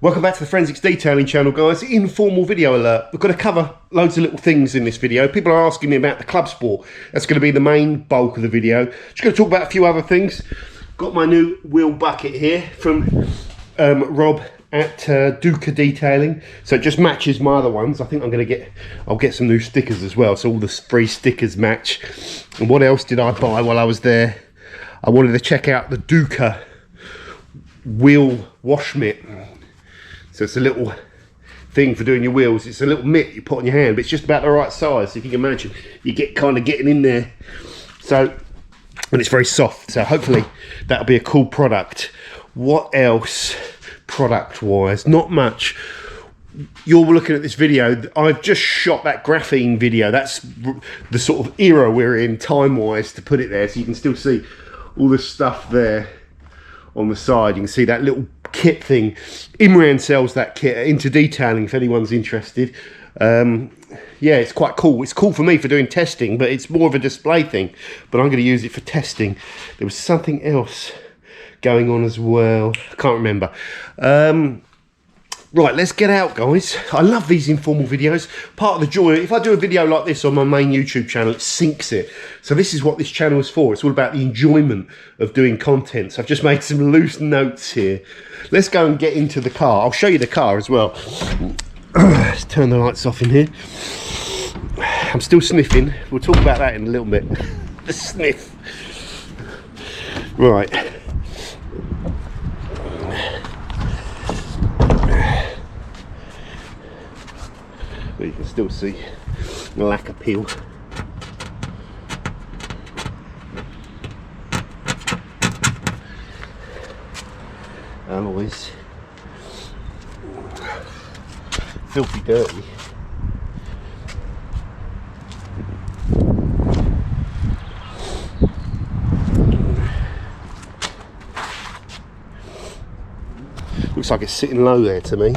Welcome back to the Forensics Detailing channel, guys. Informal video alert. We're going to cover loads of little things in this video. People are asking me about the Clubsport. That's going to be the main bulk of the video. Just going to talk about a few other things. Got my new wheel bucket here from Rob at Duca Detailing. So it just matches my other ones. I think I'll get some new stickers as well. So all the free stickers match. And what else did I buy while I was there? I wanted to check out the Duca wheel wash mitt. So it's a little thing for doing your wheels. It's a little mitt you put on your hand, but it's just about the right size. If you can imagine, you get kind of getting in there. So, and it's very soft. So hopefully that'll be a cool product. What else product-wise? Not much. You're looking at this video. I've just shot that graphene video. That's the sort of era we're in time-wise to put it there, so you can still see all the stuff there on the side. You can see that little kit thing. Imran sells that kit into detailing if anyone's interested. Yeah, it's quite cool. It's cool for me for doing testing, but it's more of a display thing, but I'm going to use it for testing. There was something else going on as well. I can't remember. Right, let's get out, guys. I love these informal videos. Part of the joy, if I do a video like this on my main YouTube channel, it sinks it. So this is what this channel is for. It's all about the enjoyment of doing content. So I've just made some loose notes here. Let's go and get into the car. I'll show you the car as well. Let's turn the lights off in here. I'm still sniffing. We'll talk about that in a little bit. The sniff. Right. But you can still see the lack of peel. Alloys. Filthy dirty. Looks like it's sitting low there to me.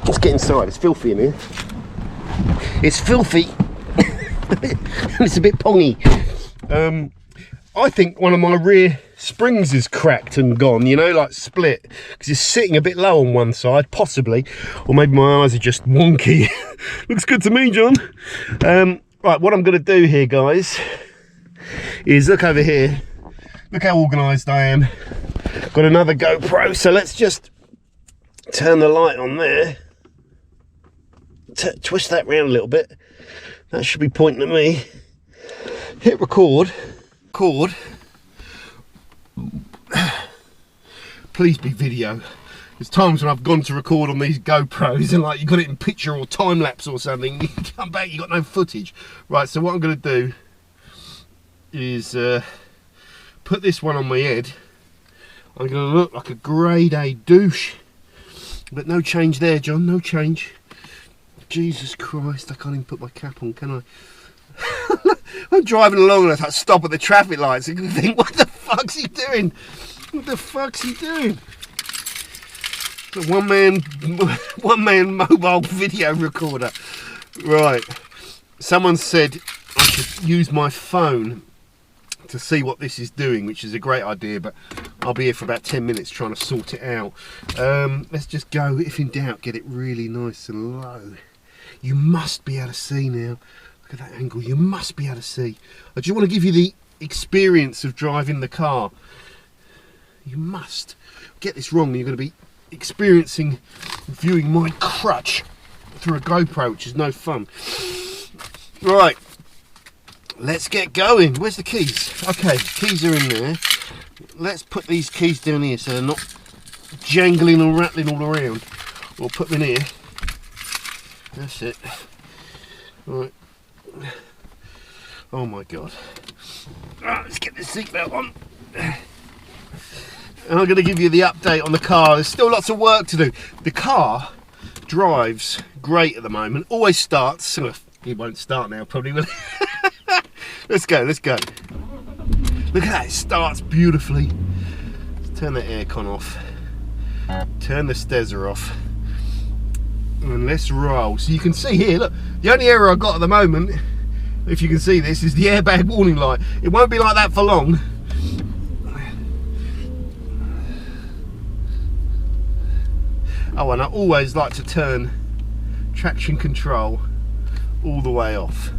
Let's get inside. It's filthy in here. It's filthy. It's a bit pongy. I think one of my rear springs is cracked and gone, you know, like split, because it's sitting a bit low on one side, possibly, or maybe my eyes are just wonky. Looks good to me, John. Right, what I'm going to do here, guys, is look over here. Look how organised I am. Got another GoPro, so let's just turn the light on there. Twist that round a little bit. That should be pointing at me. Hit record. Record. Please be video. There's times when I've gone to record on these GoPros and like you got it in picture or time lapse or something. You come back, you got no footage. Right, so what I'm going to do is put this one on my head. I'm going to look like a grade A douche. But no change there, John, no change. Jesus Christ, I can't even put my cap on, can I? I'm driving along and I stop at the traffic lights and think, what the fuck's he doing? What the fuck's he doing? It's a one-man mobile video recorder. Right. Someone said I should use my phone to see what this is doing, which is a great idea, but I'll be here for about 10 minutes trying to sort it out. Let's just go, if in doubt, get it really nice and low. You must be able to see now. Look at that angle, you must be able to see. I just want to give you the experience of driving the car. You must. Get this wrong, you're going to be experiencing, viewing my crutch through a GoPro, which is no fun. Right. Let's get going. Where's the keys? Okay, keys are in there. Let's put these keys down here so they're not jangling or rattling all around. We'll put them in here. That's it. Right. Oh my God. Right, let's get the seatbelt on. And I'm going to give you the update on the car. There's still lots of work to do. The car drives great at the moment. Always starts. It won't start now, probably will it? Let's go, let's go. Look at that, it starts beautifully. Let's turn the aircon off. Turn the stezzer off. And let's roll. So you can see here, look, the only error I've got at the moment, if you can see this, is the airbag warning light. It won't be like that for long. Oh, and I always like to turn traction control all the way off.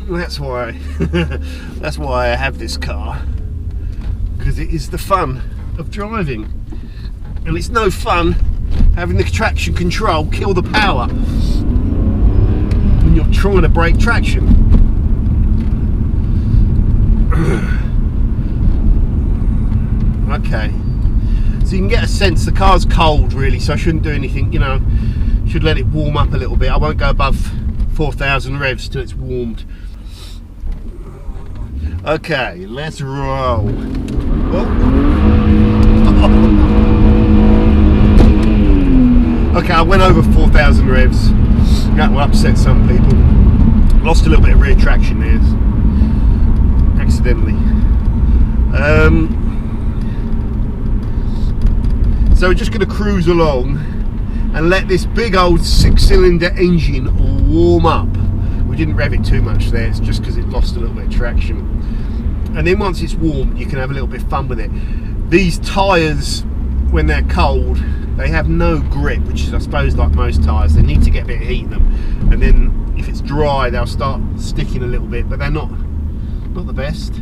That's why that's why I have this car, because it is the fun of driving, and it's no fun having the traction control kill the power when you're trying to brake traction. Okay, so you can get a sense the car's cold really, so I shouldn't do anything, you know, should let it warm up a little bit. I won't go above 4,000 revs till it's warmed. Okay, let's roll. Oh. Okay, I went over 4,000 revs. That will upset some people. Lost a little bit of rear traction there, accidentally. So we're just going to cruise along and let this big old 6-cylinder engine warm up. We didn't rev it too much there, it's just because it lost a little bit of traction. And then once it's warm, you can have a little bit of fun with it. These tyres, when they're cold, they have no grip, which is, I suppose, like most tyres. They need to get a bit of heat in them, and then if it's dry, they'll start sticking a little bit, but they're not the best.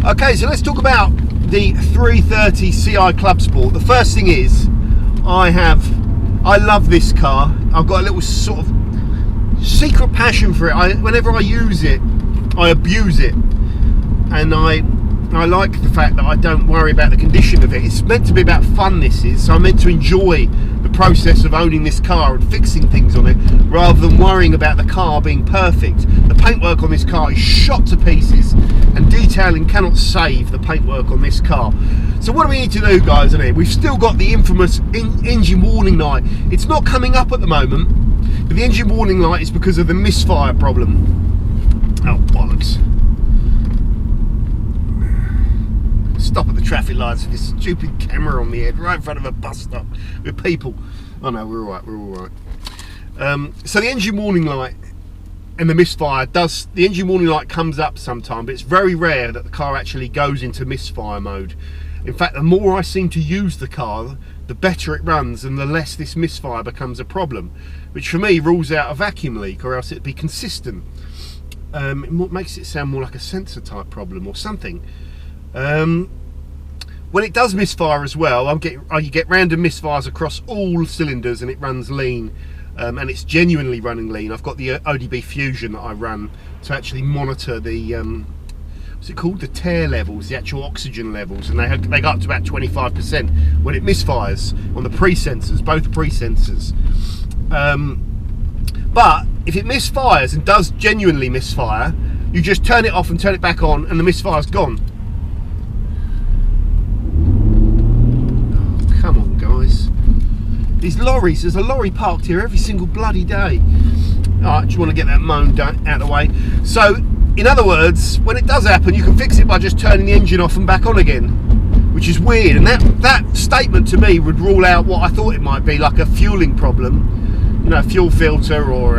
Okay, so let's talk about the 330 CI Clubsport. The first thing is, I love this car. I've got a little sort of secret passion for it. Whenever I use it, I abuse it, and I like the fact that I don't worry about the condition of it. It's meant to be about fun, this is, so I'm meant to enjoy the process of owning this car and fixing things on it, rather than worrying about the car being perfect. The paintwork on this car is shot to pieces, and detailing cannot save the paintwork on this car. So what do we need to do, guys, in here? We've still got the infamous engine warning light. It's not coming up at the moment, but the engine warning light is because of the misfire problem. Oh, bollocks. Stop at the traffic lights with this stupid camera on the head right in front of a bus stop with people. Oh no, we're all right. So the engine warning light and the misfire the engine warning light comes up sometime, but it's very rare that the car actually goes into misfire mode. In fact, the more I seem to use the car, the better it runs and the less this misfire becomes a problem, which for me rules out a vacuum leak, or else it'd be consistent. It makes it sound more like a sensor type problem or something. When it does misfire as well, you get random misfires across all cylinders, and it runs lean, and it's genuinely running lean. I've got the ODB Fusion that I run to actually monitor the what's it called, the tear levels, the actual oxygen levels, and they go up to about 25% when it misfires on the pre-sensors, both pre-sensors. But if it misfires and does genuinely misfire, you just turn it off and turn it back on, and the misfire's gone. Oh, come on, guys. These lorries, there's a lorry parked here every single bloody day. Alright, just want to get that moaned out of the way. So, in other words, when it does happen, you can fix it by just turning the engine off and back on again, which is weird. And that statement to me would rule out what I thought it might be, like a fueling problem, you know, a fuel filter, or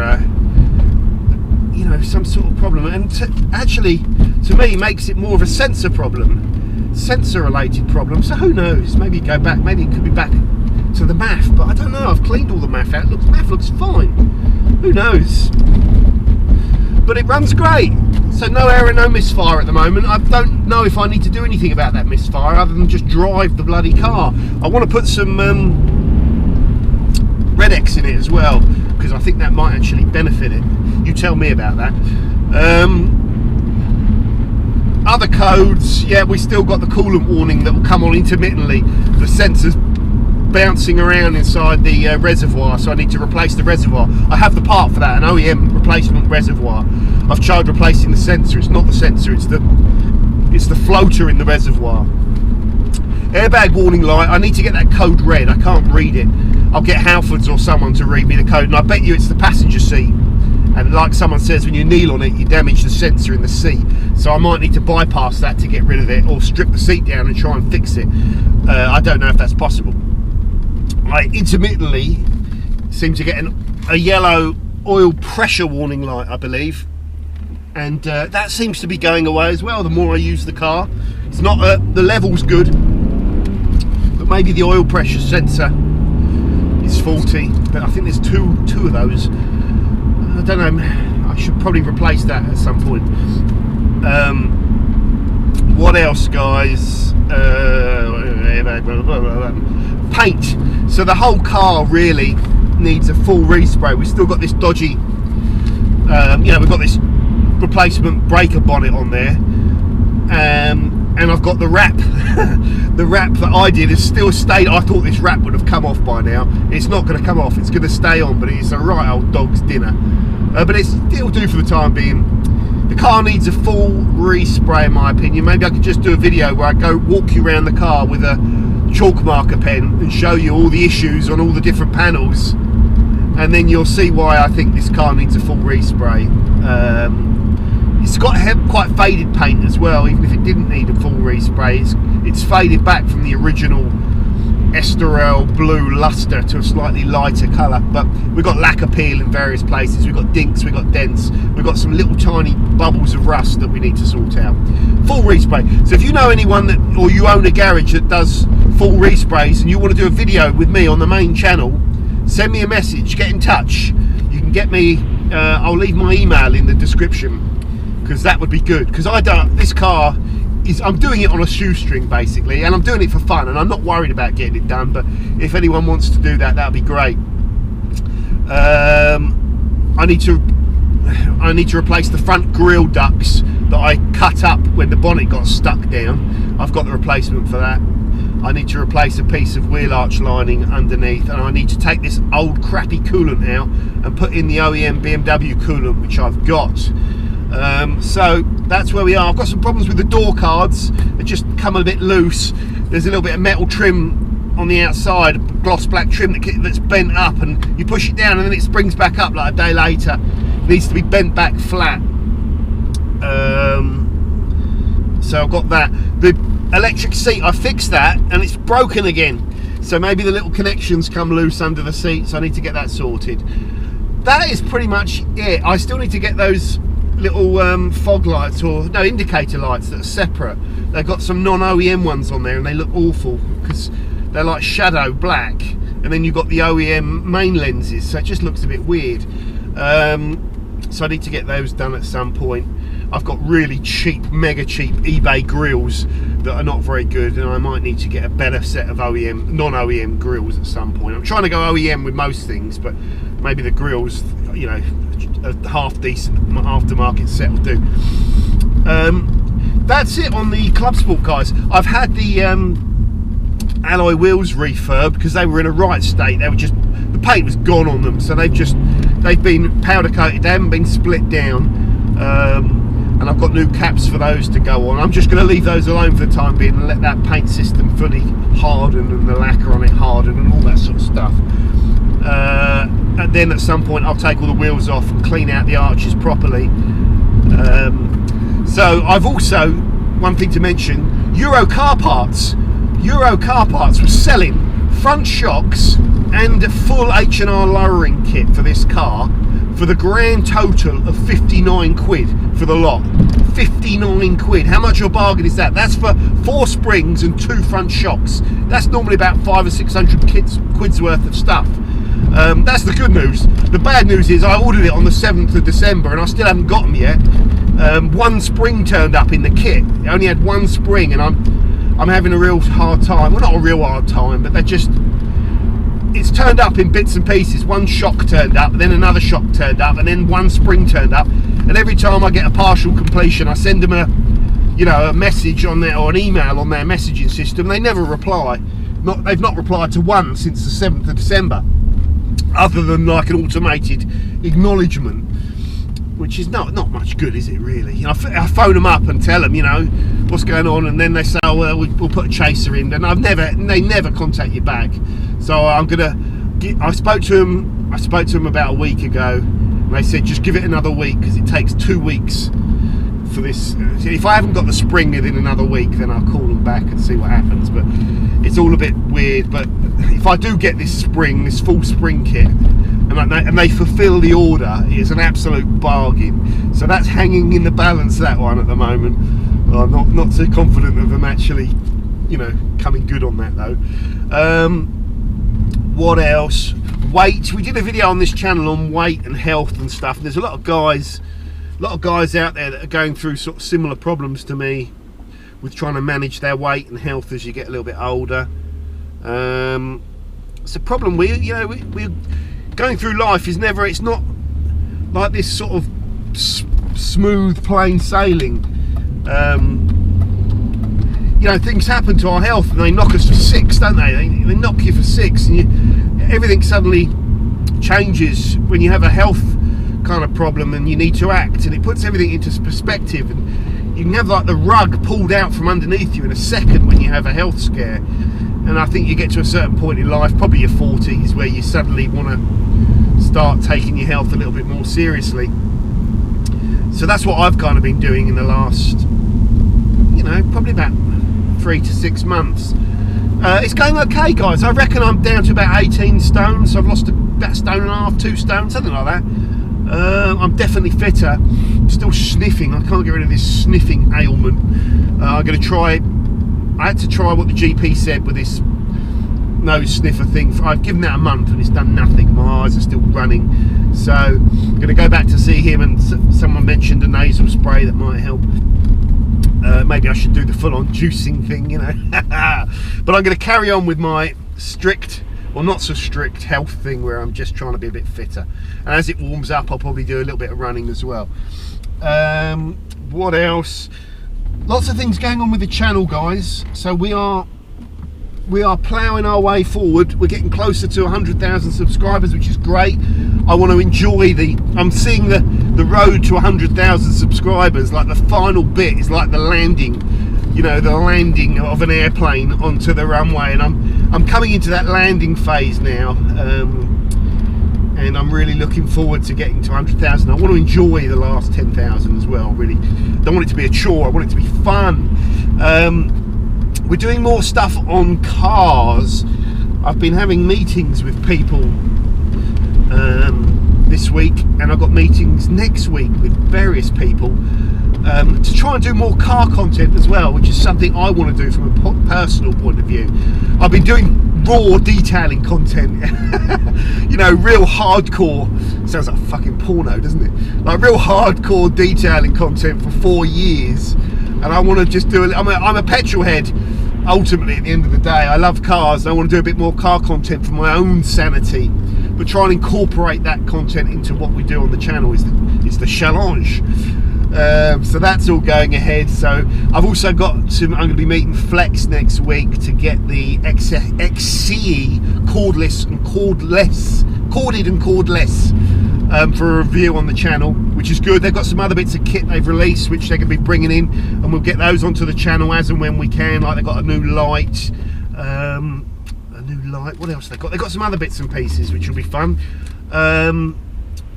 you know, some sort of problem. And actually, to me, makes it more of a sensor problem, sensor-related problem. So who knows? Maybe go back. Maybe it could be back to the MAF, but I don't know. I've cleaned all the MAF out. MAF looks fine. Who knows? But it runs great. So no error, no misfire at the moment. I don't know if I need to do anything about that misfire other than just drive the bloody car. I want to put some Red X in it as well, because I think that might actually benefit it. You tell me about that. Other codes, yeah, we still got the coolant warning that will come on intermittently. The sensors bouncing around inside the reservoir, so I need to replace the reservoir. I have the part for that, an OEM replacement reservoir. I've tried replacing the sensor. It's not the sensor, it's the floater in the reservoir. Airbag warning light, I need to get that code read. I can't read it. I'll get Halfords or someone to read me the code, and I bet you it's the passenger seat. And like someone says, when you kneel on it, you damage the sensor in the seat. So I might need to bypass that to get rid of it, or strip the seat down and try and fix it. I don't know if that's possible. I intermittently seem to get a yellow oil pressure warning light, I believe, and that seems to be going away as well the more I use the car. It's not the level's good, Maybe the oil pressure sensor is faulty, but I think there's two of those. I don't know, I should probably replace that at some point. What else, guys? Paint. So the whole car really needs a full respray. We've still got this dodgy, you know, we've got this replacement breaker bonnet on there, and I've got the wrap. The wrap that I did has still stayed. I thought this wrap would have come off by now. It's not going to come off, it's going to stay on, but it's a right old dog's dinner. But it'll do for the time being. The car needs a full respray in my opinion. Maybe I could just do a video where I go walk you around the car with a chalk marker pen and show you all the issues on all the different panels, and then you'll see why I think this car needs a full respray. It's got quite faded paint as well, even if it didn't need a full respray. It's faded back from the original Estoril blue luster to a slightly lighter colour, but we've got lacquer peel in various places, we've got dinks, we've got dents, we've got some little tiny bubbles of rust that we need to sort out. Full respray. So if you know anyone that, or you own a garage that does full resprays and you want to do a video with me on the main channel, send me a message, get in touch. You can get me, I'll leave my email in the description, because that would be good, because this car is, I'm doing it on a shoestring basically, and I'm doing it for fun, and I'm not worried about getting it done, but if anyone wants to do that, that'd be great. I need to replace the front grille ducts that I cut up when the bonnet got stuck down. I've got the replacement for that. I need to replace a piece of wheel arch lining underneath, and I need to take this old crappy coolant out and put in the OEM BMW coolant, which I've got. So that's where we are. I've got some problems with the door cards. They just come a bit loose. There's a little bit of metal trim on the outside, gloss black trim that's bent up, and you push it down and then it springs back up like a day later. It needs to be bent back flat. So I've got that. The electric seat, I fixed that and it's broken again. So maybe the little connections come loose under the seat, so I need to get that sorted. That is pretty much it. I still need to get those little fog lights, or no, indicator lights that are separate. They've got some non-OEM ones on there and they look awful because they're like shadow black, and then you've got the OEM main lenses, so it just looks a bit weird. So I need to get those done at some point. I've got really cheap, mega cheap eBay grills that are not very good, and I might need to get a better set of OEM, non-OEM grills at some point. I'm trying to go OEM with most things, but maybe the grills, you know, a half decent aftermarket set will do. That's it on the Clubsport, guys. I've had the alloy wheels refurbed because they were in a right state. They were just, the paint was gone on them, so they've been powder coated. They haven't been split down, and I've got new caps for those to go on. I'm just going to leave those alone for the time being and let that paint system fully harden and the lacquer on it harden and all that sort of stuff. And then at some point I'll take all the wheels off and clean out the arches properly. So I've also, one thing to mention, Euro Car Parts was selling front shocks and a full H&R lowering kit for this car for the grand total of 59 quid for the lot. 59 quid. How much of a bargain is that? That's for 4 springs and 2 front shocks. That's normally about 500 or 600 quid's worth of stuff. That's the good news. The bad news is I ordered it on the 7th of December and I still haven't got them yet. 1 spring turned up in the kit. It only had 1 spring, and I'm having a real hard time. Well, not a real hard time, but it's turned up in bits and pieces. 1 shock turned up, then another shock turned up, and then 1 spring turned up. And every time I get a partial completion, I send them a message on there, or an email on their messaging system. They never reply. They've not replied to one since the 7th of December, other than like an automated acknowledgement, which is not much good, is it really? You know, I phone them up and tell them, you know, what's going on, and then they say, oh well, we'll put a chaser in, and they never contact you back. So I spoke to them about a week ago, and they said just give it another week because it takes 2 weeks for this. If I haven't got the spring within another week, then I'll call them back and see what happens. But it's all a bit weird. But if I do get this full spring kit, and they fulfil the order, it's an absolute bargain. So that's hanging in the balance, that one, at the moment. I'm not too confident of them actually you know, coming good on that though. What else? Weight. We did a video on this channel on weight and health and stuff. And there's a lot of guys out there that are going through sort of similar problems to me with trying to manage their weight and health as you get a little bit older. It's a problem. We're going through life is never. It's not like this sort of smooth, plain sailing. You know, things happen to our health and they knock us for six, don't they? They knock you for six, and everything suddenly changes when you have a health kind of problem and you need to act, and it puts everything into perspective. And you can have like the rug pulled out from underneath you in a second when you have a health scare. And I think you get to a certain point in life, probably your 40s, where you suddenly want to start taking your health a little bit more seriously. So that's what I've kind of been doing in the last, you know, probably about 3 to 6 months. It's going okay, guys. I reckon I'm down to about 18 stone, so I've lost about 1.5 stone, 2 stone, something like that. I'm definitely fitter. I'm still sniffing. I can't get rid of this sniffing ailment. I'm going to try. I had to try what the GP said with this nose sniffer thing. I've given that a month and it's done nothing. My eyes are still running. So I'm going to go back to see him, and someone mentioned a nasal spray that might help. Maybe I should do the full-on juicing thing, you know. But I'm going to carry on with my strict, or not so strict, health thing where I'm just trying to be a bit fitter. And as it warms up, I'll probably do a little bit of running as well. What else? Lots of things going on with the channel, guys. So we are ploughing our way forward. We're getting closer to 100,000 subscribers, which is great. I want to enjoy I'm seeing the road to 100,000 subscribers. Like the final bit is like the landing, you know, the landing of an airplane onto the runway, and I'm coming into that landing phase now. And I'm really looking forward to getting to 100,000. I want to enjoy the last 10,000 as well. Really, don't want it to be a chore. I want it to be fun. We're doing more stuff on cars. I've been having meetings with people this week, and I've got meetings next week with various people to try and do more car content as well, which is something I want to do from a personal point of view. I've been doing raw detailing content, you know, real hardcore. Sounds like fucking porno, doesn't it? Like real hardcore detailing content for 4 years, and I want to just do I'm a petrol head. Ultimately, at the end of the day, I love cars. I want to do a bit more car content for my own sanity, but try and incorporate that content into what we do on the channel is the challenge. So that's all going ahead. So I've also got I'm going to be meeting Flex next week to get the XCE cordless and corded and cordless for a review on the channel, which is good. They've got some other bits of kit they've released which they're going to be bringing in, and we'll get those onto the channel as and when we can. Like they've got a new light, what else they got? They've got some other bits and pieces which will be fun.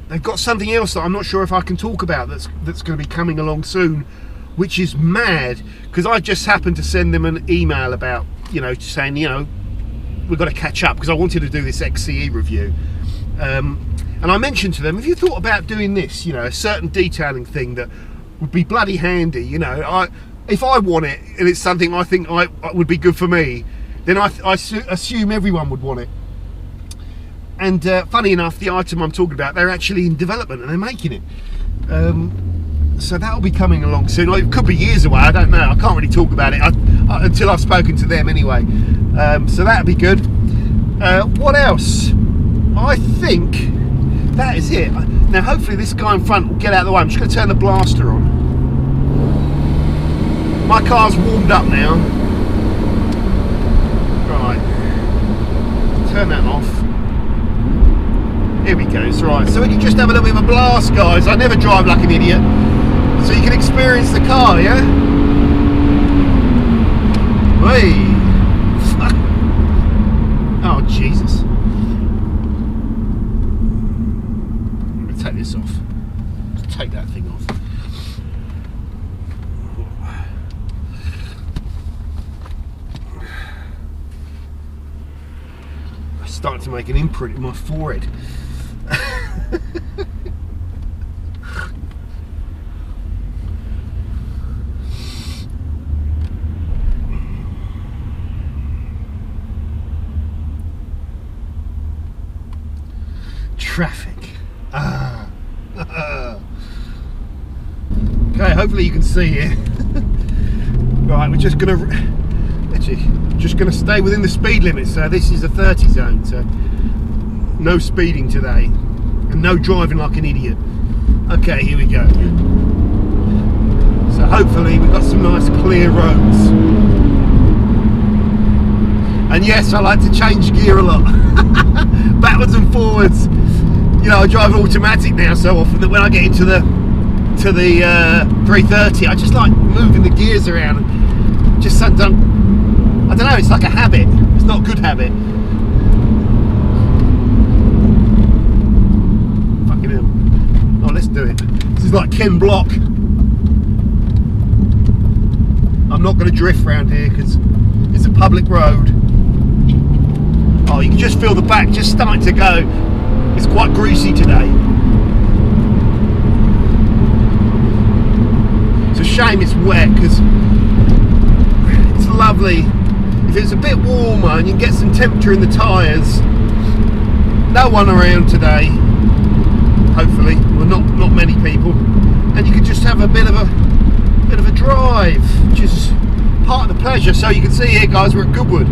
They've got something else that I'm not sure if I can talk about that's going to be coming along soon, which is mad, because I just happened to send them an email about, you know, saying, you know, we've got to catch up because I wanted to do this XCE review. And I mentioned to them, have you thought about doing this, you know, a certain detailing thing that would be bloody handy, you know, if I want it and it's something I think would be good for me, then I assume everyone would want it. And funny enough, the item I'm talking about, they're actually in development and they're making it. So that'll be coming along soon. It could be years away, I don't know. I can't really talk about it until I've spoken to them anyway. So that'll be good. What else? I think that is it. Now hopefully this guy in front will get out of the way. I'm just going to turn the blaster on. My car's warmed up now. Right. Turn that off. Here we go. It's right. So we can just have a little bit of a blast, guys. I never drive like an idiot. So you can experience the car, yeah? Hey. Fuck. Oh, Jesus. Take this off. Just take that thing off. I'm starting to make an imprint in my forehead. traffic. Okay, hopefully you can see here. Right, we're just gonna stay within the speed limit. So this is a 30 zone, so no speeding today and no driving like an idiot. Okay, here we go. So hopefully we've got some nice clear roads. And yes, I like to change gear a lot. Backwards and forwards. You know, I drive automatic now so often that when I get into the 330, I just like moving the gears around. Just I don't know, it's like a habit. It's not a good habit. Fucking hell. Oh, let's do it. This is like Ken Block. I'm not going to drift around here because it's a public road. Oh, you can just feel the back just starting to go. It's quite greasy today. It's a shame it's wet because it's lovely. If it's a bit warmer and you can get some temperature in the tyres. No one around today, hopefully. Well, not many people. And you can just have a bit of a drive, which is part of the pleasure. So you can see here, guys, we're at Goodwood.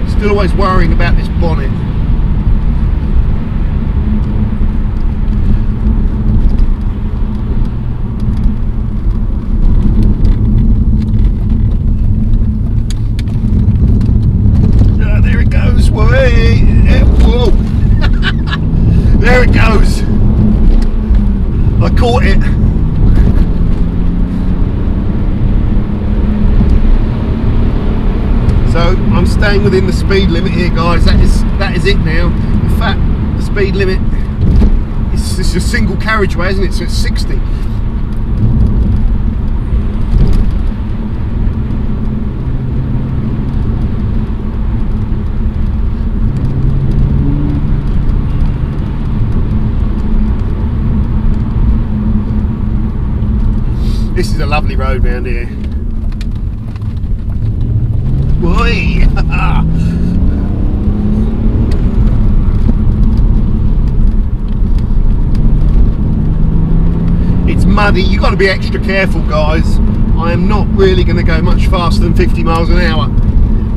Still always worrying about this bonnet. There it goes. Whoa. There it goes. I caught it. So I'm staying within the speed limit here, guys. That is it now. In fact, the speed limit it's a single carriageway, isn't it? So it's 60. This is a lovely road round here. Boy. It's muddy. You've got to be extra careful, guys. I am not really going to go much faster than 50 miles an hour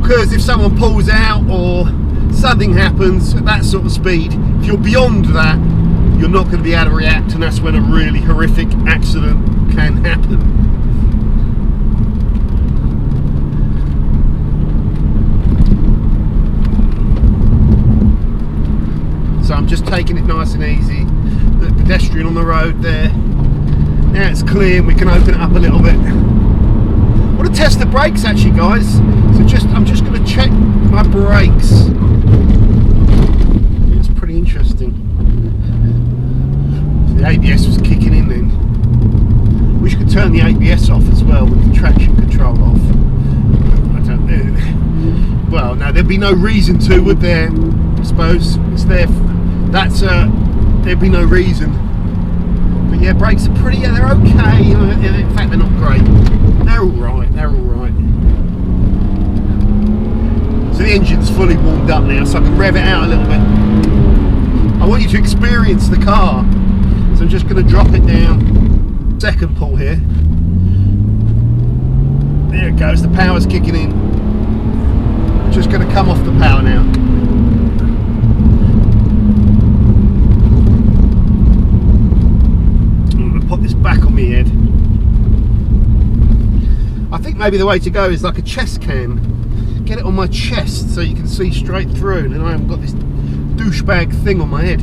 because if someone pulls out or something happens at that sort of speed, if you're beyond that, you're not going to be able to react, and that's when a really horrific accident can happen. So I'm just taking it nice and easy. The pedestrian on the road there. Now it's clear, we can open it up a little bit. I want to test the brakes actually, guys. So I'm just going to check my brakes. It's pretty interesting. The ABS was kicking in then. Wish you could turn the ABS off as well with the traction control off. I don't know. Well, no, there'd be no reason to, would there? I suppose it's there. There'd be no reason. But yeah, brakes are pretty. Yeah, they're okay. In fact, they're not great. They're all right. They're all right. So the engine's fully warmed up now, so I can rev it out a little bit. I want you to experience the car, so I'm just going to drop it down. Second pull here. There it goes. The power's kicking in. Just going to come off the power now. I'm going to put this back on my head. I think maybe the way to go is like a chest cam. Get it on my chest so you can see straight through, and then I haven't got this douchebag thing on my head.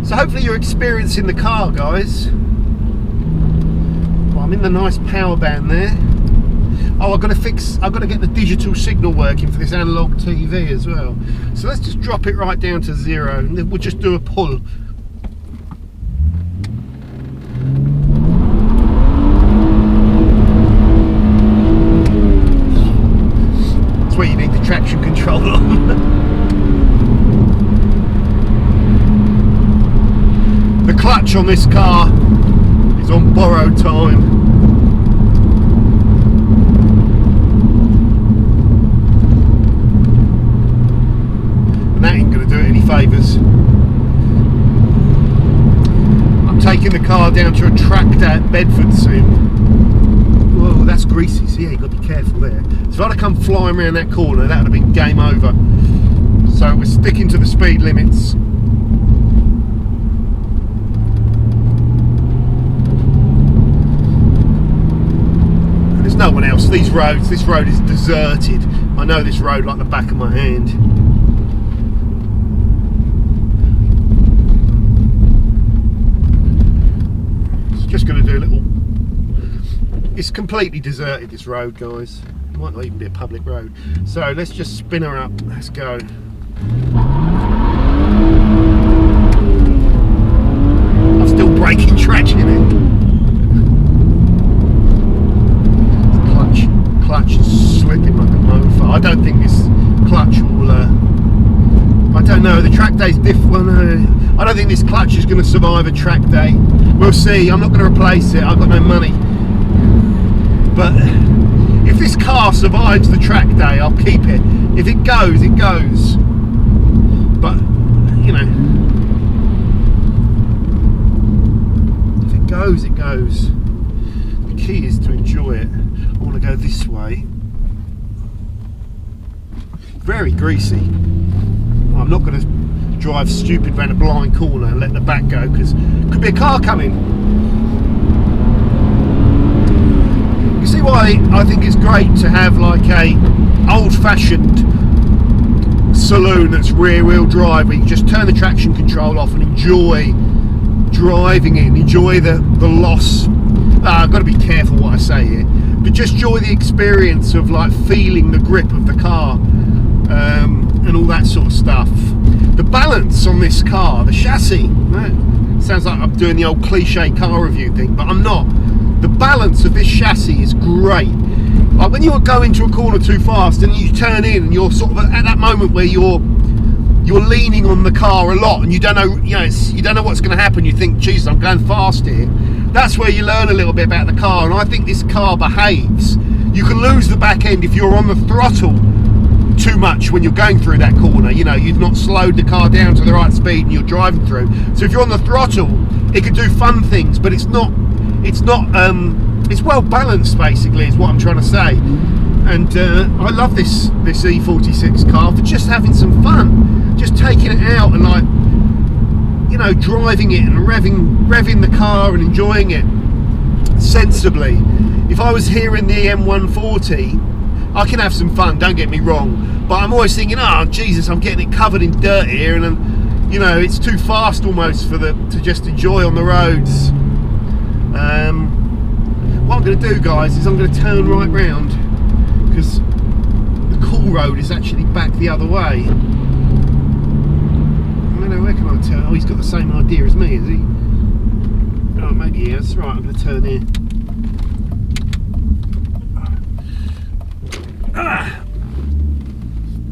So hopefully you're experiencing the car, guys. Well, I'm in the nice power band there. Oh, I've got to get the digital signal working for this analog TV as well. So let's just drop it right down to 0 and then we'll just do a pull. That's where you need the traction control on. The clutch on this car is on borrowed time. drivers. I'm taking the car down to a track day at Bedford soon. Whoa, that's greasy, so yeah, you've got to be careful there. So if I'd have come flying around that corner, that would have been game over. So we're sticking to the speed limits. And there's no one else. This road is deserted. I know this road like the back of my hand. Just going to do a little. It's completely deserted, this road, guys. It might not even be a public road. So let's just spin her up. Let's go. I'm still breaking traction in it. Clutch is slipping like a mofo. I don't think this clutch will. I don't know. The track day's different. I don't think this clutch is going to survive a track day. We'll see. I'm not going to replace it. I've got no money. But if this car survives the track day, I'll keep it. If it goes, it goes. But, you know, if it goes, it goes. The key is to enjoy it. I want to go this way. Very greasy. I'm not going to drive stupid around a blind corner and let the back go, because could be a car coming. You see why I think it's great to have like a old-fashioned saloon that's rear-wheel drive, where you just turn the traction control off and enjoy driving it, enjoy the loss. I've got to be careful what I say here, but just enjoy the experience of like feeling the grip of the car, and all that sort of stuff. The balance on this car, the chassis, right? Sounds like I'm doing the old cliche car review thing, but I'm not. The balance of this chassis is great. Like when you go into a corner too fast and you turn in and you're sort of at that moment where you're leaning on the car a lot and you don't know, you don't know what's going to happen. You think, geez, I'm going fast here. That's where you learn a little bit about the car, and I think this car behaves. You can lose the back end if you're on the throttle too much when you're going through that corner. You know, you've not slowed the car down to the right speed and you're driving through. So if you're on the throttle, it can do fun things, but it's well balanced, basically, is what I'm trying to say. And I love this E46 car for just having some fun, just taking it out and, like, you know, driving it and revving the car and enjoying it sensibly. If I was here in the M140, I can have some fun, don't get me wrong, but I'm always thinking, oh Jesus, I'm getting it covered in dirt here, and then, you know, it's too fast almost to just enjoy on the roads. What I'm going to do, guys, is I'm going to turn right round, because the cool road is actually back the other way. Where can I turn? Oh, he's got the same idea as me, is he? Oh, maybe he has. Right, I'm going to turn here. Ah!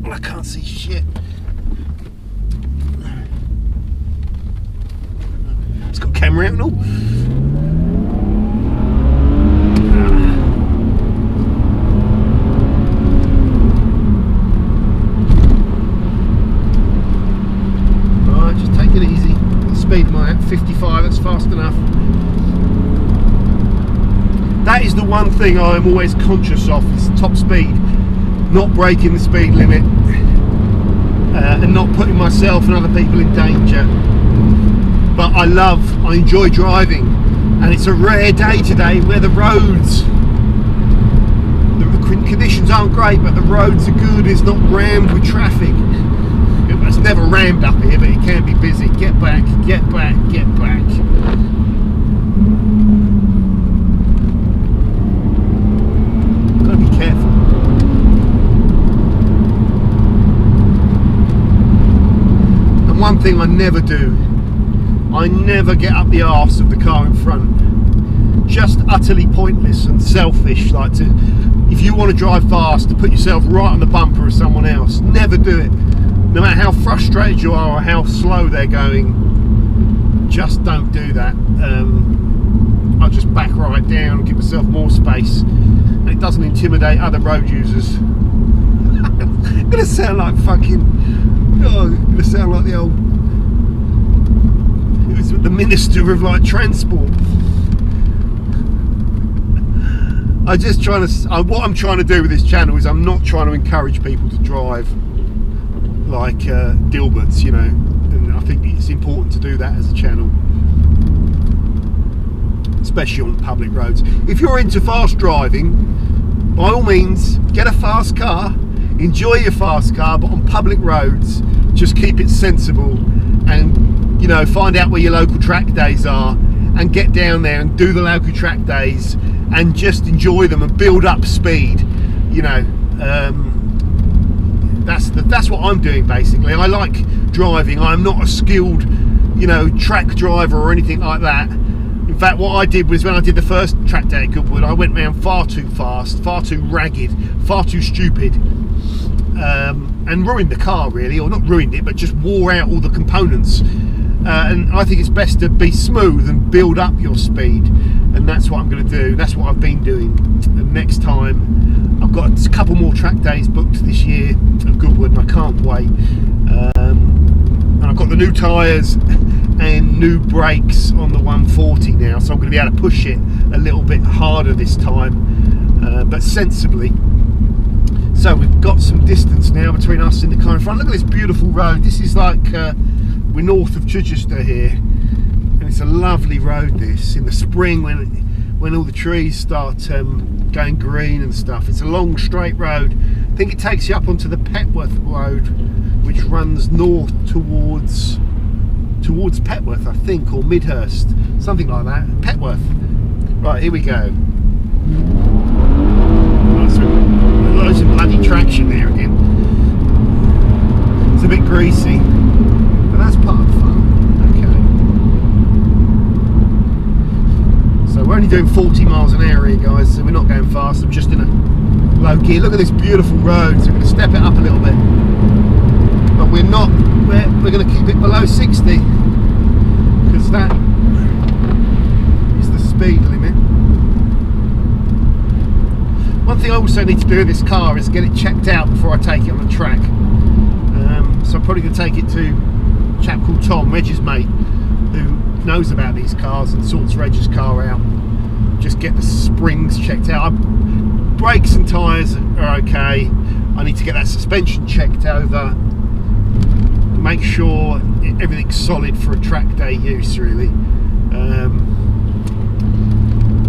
Well, I can't see shit. It's got a camera out and all. Right, just take it easy. The speed am I at? 55, that's fast enough. That is the one thing I'm always conscious of, is top speed. Not breaking the speed limit, and not putting myself and other people in danger. But I enjoy driving, and it's a rare day today where the roads, the conditions aren't great, but the roads are good. It's not rammed with traffic. It's never rammed up here, but it can be busy. Get back, get back, get back. Gotta be careful. And one thing I never do, I never get up the arse of the car in front. Just utterly pointless and selfish. Like, if you want to drive fast, to put yourself right on the bumper of someone else. Never do it. No matter how frustrated you are or how slow they're going, just don't do that. I'll just back right down and give myself more space, and it doesn't intimidate other road users. I'm gonna sound like fucking, I'm gonna sound like like the old, it was the minister of like transport. What I'm trying to do with this channel is I'm not trying to encourage people to drive like Dilberts, you know, and I think it's important to do that as a channel, especially on public roads. If you're into fast driving, by all means get a fast car, enjoy your fast car, but on public roads just keep it sensible, and you know, find out where your local track days are and get down there and do the local track days and just enjoy them and build up speed, you know. That's what I'm doing basically. I like driving. I'm not a skilled, you know, track driver or anything like that. In fact, what I did was, when I did the first track day at Goodwood, I went round far too fast, far too ragged, far too stupid, and ruined the car really, or not ruined it, but just wore out all the components. And I think it's best to be smooth and build up your speed, and that's what I'm going to do. That's what I've been doing. And next time, I've got a couple more track days booked this year at Goodwood, and I can't wait. And I've got the new tyres and new brakes on the 140 now, so I'm going to be able to push it a little bit harder this time, but sensibly. So we've got some distance now between us and the car in front. Look at this beautiful road. This is like, we're north of Chichester here, and it's a lovely road this, in the spring when all the trees start going green and stuff. It's a long straight road. I think it takes you up onto the Petworth Road, which runs north towards Petworth, I think, or Midhurst, something like that. Petworth. Right, here we go. Loads of bloody traction there again. It's a bit greasy, but that's part of the fun. Okay. So we're only doing 40 miles an hour here, guys, so we're not going fast. I'm just in a low gear. Look at this beautiful road, so we're going to step it up a little bit. But we're not, we're going to keep it below 60, because that is the speed limit. One thing I also need to do with this car is get it checked out before I take it on the track. So I'm probably going to take it to a chap called Tom, Reg's mate, who knows about these cars and sorts Reg's car out. Just get the springs checked out. Brakes and tyres are okay. I need to get that suspension checked over. Make sure everything's solid for a track day use, really.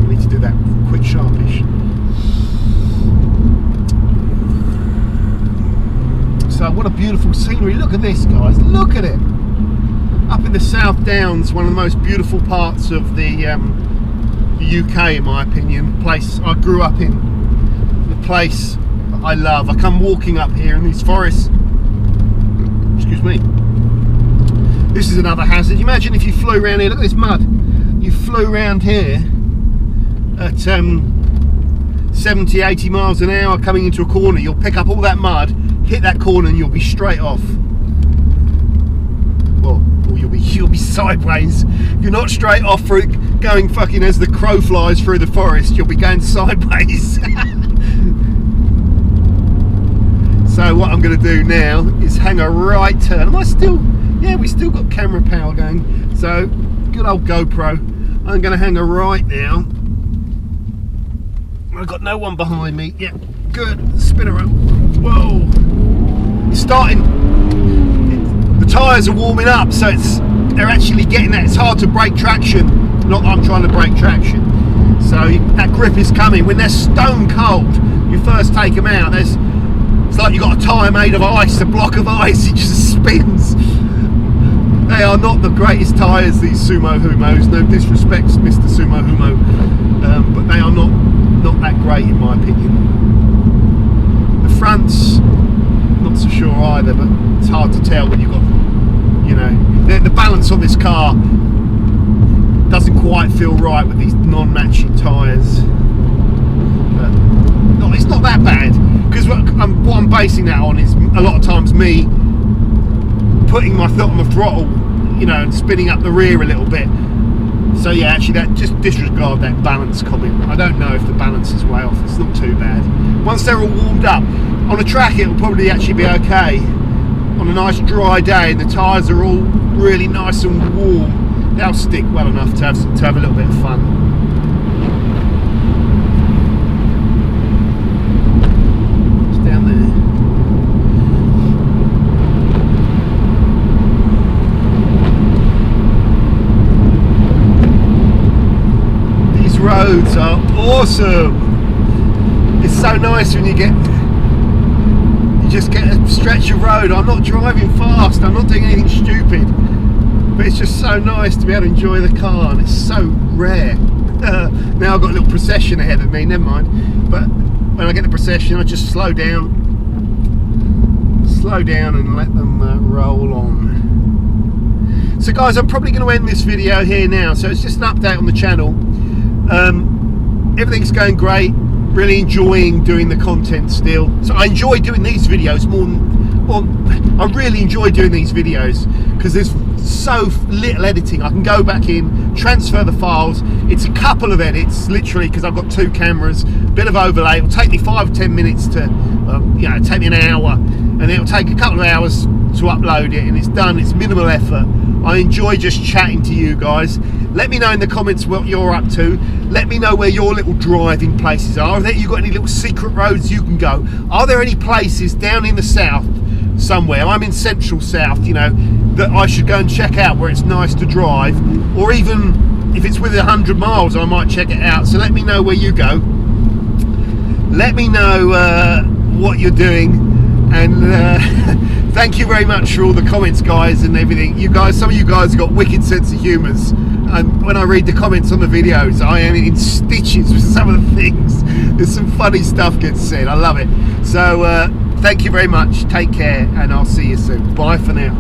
We need to do that quick, sharpish. So what a beautiful scenery. Look at this, guys. Look at it. Up in the South Downs, one of the most beautiful parts of the UK, in my opinion. Place I grew up in. The place I love. I come walking up here in these forests. Excuse me. This is another hazard. Imagine if you flew around here. Look at this mud. You flew around here at 70, 80 miles an hour coming into a corner. You'll pick up all that mud, hit that corner, and you'll be straight off. Well, or you'll be sideways. If you're not straight off for it, going fucking as the crow flies through the forest, you'll be going sideways. So what I'm going to do now is hang a right turn. Am I still? Yeah, we still got camera power going. So good old GoPro. I'm going to hang a right now. I've got no one behind me. Yeah, good. Spin around. Whoa! It's starting. The tyres are warming up, so they're actually getting that. It's hard to break traction. Not that I'm trying to break traction. So that grip is coming. When they're stone cold, you first take them out. It's like you've got a tyre made of ice, a block of ice. It just spins. They are not the greatest tyres, these Sumo Humos. No disrespect, Mr. Sumo Humo, but they are not that great in my opinion. The fronts, not so sure either, but it's hard to tell when you've got, you know, the balance on this car doesn't quite feel right with these non-matching tyres. But no, it's not that bad, because what I'm basing that on is a lot of times me putting my foot on the throttle, you know, and spinning up the rear a little bit. So yeah, actually, that just disregard that balance comment. I don't know if the balance is way off. It's not too bad. Once they're all warmed up on a track, it will probably actually be okay. on a nice dry day and the tyres are all really nice and warm, they'll stick well enough to have a little bit of fun. It's down there. These roads are awesome. It's so nice when you just get a stretch of road. I'm not driving fast, I'm not doing anything stupid, but it's just so nice to be able to enjoy the car, and it's so rare. Now I've got a little procession ahead of me, never mind, but when I get the procession I just slow down and let them roll on. So guys, I'm probably going to end this video here now, so it's just an update on the channel. Everything's going great. Really enjoying doing the content still. So I enjoy doing these videos I really enjoy doing these videos because there's so little editing. I can go back in, transfer the files. It's a couple of edits, literally, because I've got 2 cameras, bit of overlay. It'll take me 5 or 10 minutes to, take me an hour, and it'll take a couple of hours to upload it, and it's done. It's minimal effort. I enjoy just chatting to you guys. Let me know in the comments what you're up to. Let me know where your little driving places are. Have you got any little secret roads you can go? Are there any places down in the south somewhere? I'm in central south, that I should go and check out where it's nice to drive, or even if it's within 100 miles I might check it out. So let me know where you go. Let me know what you're doing, and thank you very much for all the comments, guys, and everything. Some of you guys have got wicked sense of humours, and when I read the comments on the videos I am in stitches with some of the things. There's some funny stuff gets said. I love it. So thank you very much, take care, and I'll see you soon. Bye for now.